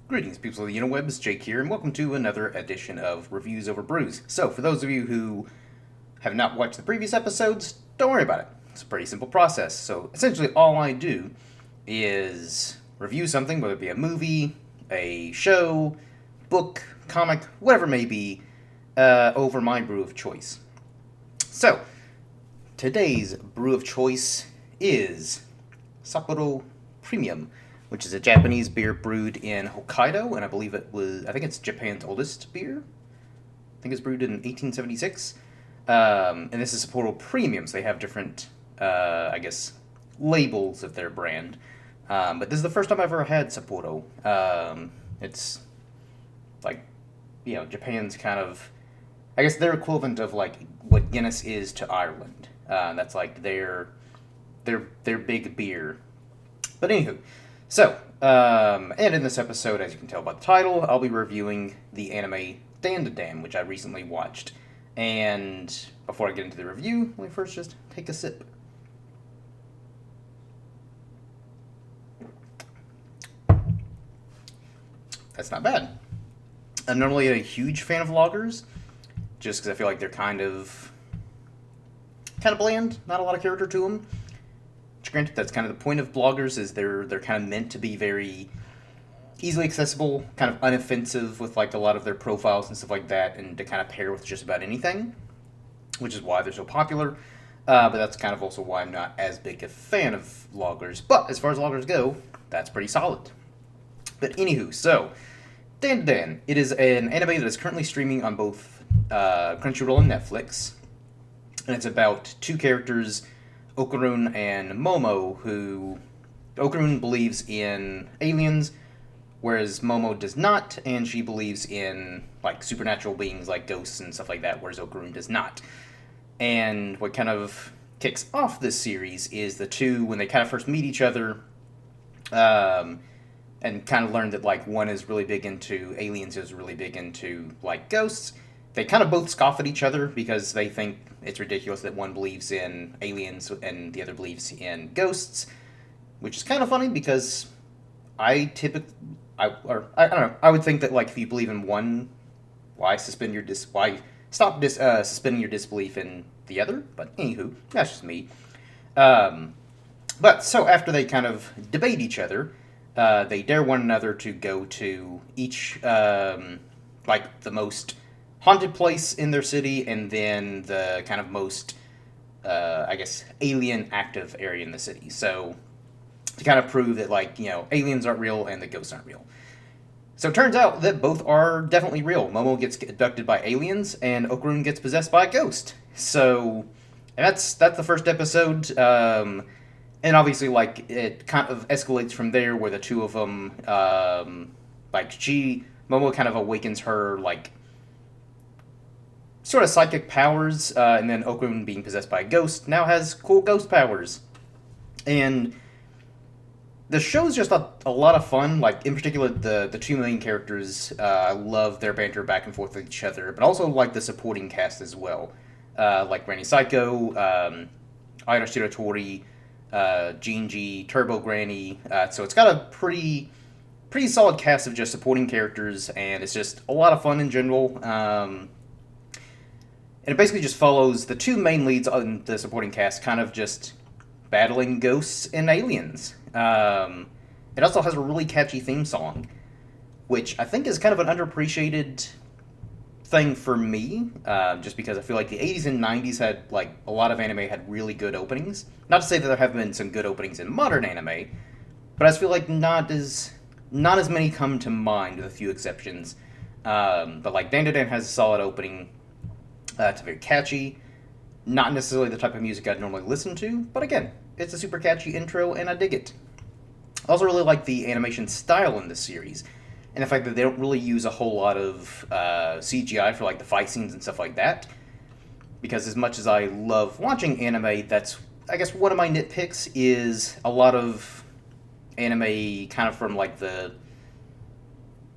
Greetings, people of the interwebs. Jake here, and welcome to another edition of Reviews Over Brews. So, for those of you who have not watched the previous episodes, don't worry about it. It's a pretty simple process. So, essentially, all I do is review something, whether it be a movie, a show, book, comic, whatever it may be, over my brew of choice. So, today's brew of choice is Sapporo Premium, which is a Japanese beer brewed in Hokkaido, and I think it's Japan's oldest beer. I think it's brewed in 1876. And this is Sapporo Premium, so they have different, labels of their brand. But this is the first time I've ever had Sapporo. It's like, Japan's kind of, I guess their equivalent of like what Guinness is to Ireland. That's like their big beer. But anywho, so, and in this episode, as you can tell by the title, I'll be reviewing the anime Dan, which I recently watched. And before I get into the review, let me first just take a sip. That's not bad. I'm normally a huge fan of lagers, just because I feel like they're kind of bland, not a lot of character to them. Granted, that's kind of the point of bloggers, is they're kind of meant to be very easily accessible, kind of unoffensive with like a lot of their profiles and stuff like that, and to kind of pair with just about anything, which is why they're so popular. But that's kind of also why I'm not as big a fan of loggers. But as far as loggers go, that's pretty solid. But anywho, so Dan. It is an anime that is currently streaming on both Crunchyroll and Netflix, and it's about two characters, Okarun and Momo, who Okarun believes in aliens, whereas Momo does not, and she believes in like supernatural beings like ghosts and stuff like that, whereas Okarun does not. And what kind of kicks off this series is the two, when they kind of first meet each other, and kind of learn that like one is really big into aliens, is really big into like ghosts. They kind of both scoff at each other because they think it's ridiculous that one believes in aliens and the other believes in ghosts, which is kind of funny because I don't know, I would think that like if you believe in one, why suspending your disbelief in the other? But anywho, that's just me. But so after they kind of debate each other, they dare one another to go to each like the most haunted place in their city, and then the kind of most, alien active area in the city. So, to kind of prove that, like, aliens aren't real and the ghosts aren't real. So it turns out that both are definitely real. Momo gets abducted by aliens, and Okarun gets possessed by a ghost. So, and that's the first episode. And obviously, like, it kind of escalates from there, where the two of them, Momo kind of awakens her, like, sort of psychic powers, and then Okarun, being possessed by a ghost, now has cool ghost powers. And the show's just a lot of fun. Like, in particular, the two main characters, I love their banter back and forth with each other, but also like the supporting cast as well. Like Granny Psycho, Aira Shiratori, Jinji, Turbo Granny. So it's got a pretty solid cast of just supporting characters, and it's just a lot of fun in general. And it basically just follows the two main leads on the supporting cast kind of just battling ghosts and aliens. It also has a really catchy theme song, which I think is kind of an underappreciated thing for me, just because I feel like the 80s and 90s had, like, a lot of anime had really good openings. Not to say that there haven't been some good openings in modern anime, but I just feel like not as many come to mind, with a few exceptions. But, like, Dan has a solid opening. It's very catchy. Not necessarily the type of music I'd normally listen to, but again, it's a super catchy intro, and I dig it. I also really like the animation style in this series, and the fact that they don't really use a whole lot of CGI for like the fight scenes and stuff like that. Because as much as I love watching anime, that's, I guess, one of my nitpicks is a lot of anime kind of from like the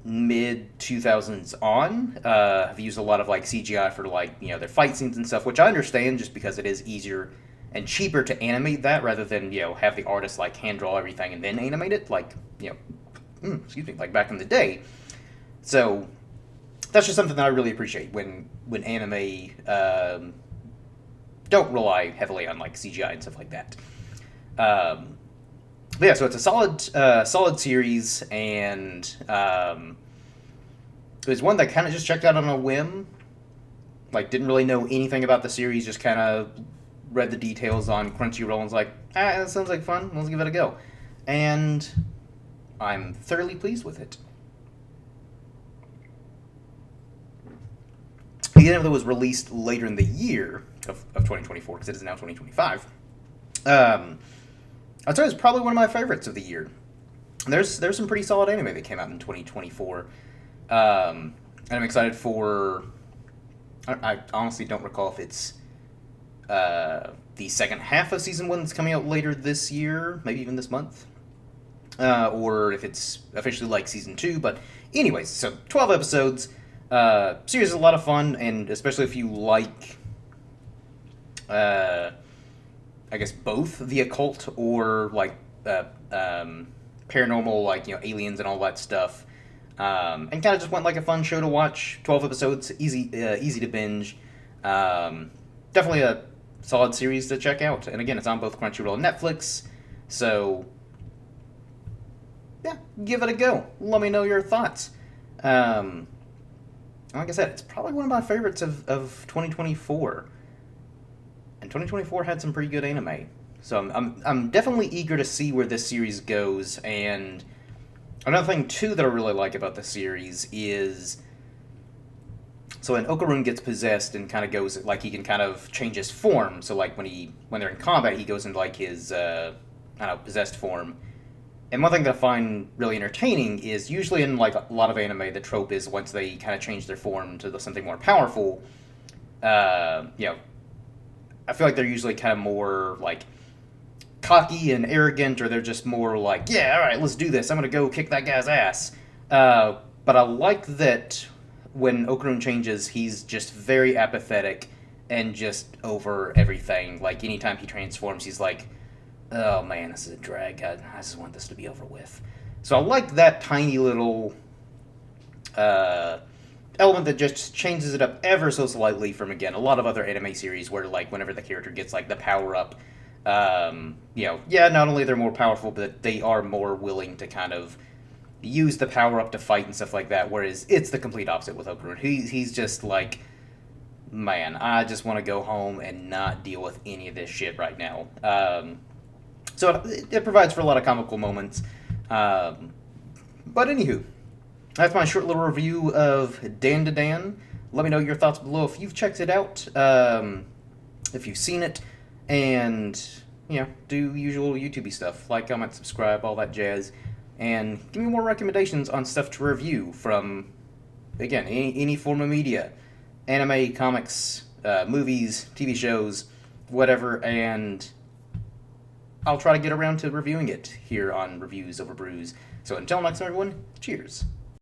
mid 2000s on have used a lot of like CGI for like their fight scenes and stuff, which I understand just because it is easier and cheaper to animate that rather than have the artist like hand draw everything and then animate it. Like excuse me, like back in the day. So that's just something that I really appreciate when anime don't rely heavily on like CGI and stuff like that. But yeah, so it's a solid series, and it was one that kind of just checked out on a whim. Like, didn't really know anything about the series, just kind of read the details on Crunchyroll and was like, that sounds like fun, let's give it a go. And I'm thoroughly pleased with it. Even though it was released later in the year of 2024, because it is now 2025, I'd say it's probably one of my favorites of the year. There's some pretty solid anime that came out in 2024. And I'm excited for... I honestly don't recall if it's the second half of Season 1 that's coming out later this year, maybe even this month. Or if it's officially like Season 2. But anyways, so 12 episodes. Series is a lot of fun, and especially if you like... I guess both the occult or like paranormal, like, you know, aliens and all that stuff, and kind of just went like a fun show to watch. 12 episodes, easy to binge. Definitely a solid series to check out. And again, it's on both Crunchyroll and Netflix, so yeah, give it a go. Let me know your thoughts. Like I said, it's probably one of my favorites of 2024. And 2024 had some pretty good anime. So I'm definitely eager to see where this series goes. And another thing, too, that I really like about the series is... So when Okarun gets possessed and kind of goes... Like, he can kind of change his form. So, like, when they're in combat, he goes into, like, his, possessed form. And one thing that I find really entertaining is usually in, like, a lot of anime, the trope is once they kind of change their form to something more powerful, I feel like they're usually kind of more, like, cocky and arrogant, or they're just more like, yeah, all right, let's do this. I'm going to go kick that guy's ass. But I like that when Okarun changes, he's just very apathetic and just over everything. Like, anytime he transforms, he's like, oh, man, this is a drag. I just want this to be over with. So I like that tiny little... element that just changes it up ever so slightly from, again, a lot of other anime series where, like, whenever the character gets, like, the power-up, not only they're more powerful, but they are more willing to kind of use the power-up to fight and stuff like that, whereas it's the complete opposite with Okarun. He's just like, man, I just want to go home and not deal with any of this shit right now. So it provides for a lot of comical moments. But anywho... That's my short little review of Dan to Dan. Let me know your thoughts below if you've checked it out, if you've seen it, and, do usual YouTube-y stuff, like, comment, subscribe, all that jazz, and give me more recommendations on stuff to review from, again, any form of media, anime, comics, movies, TV shows, whatever, and I'll try to get around to reviewing it here on Reviews Over Brews. So until next time, everyone, cheers.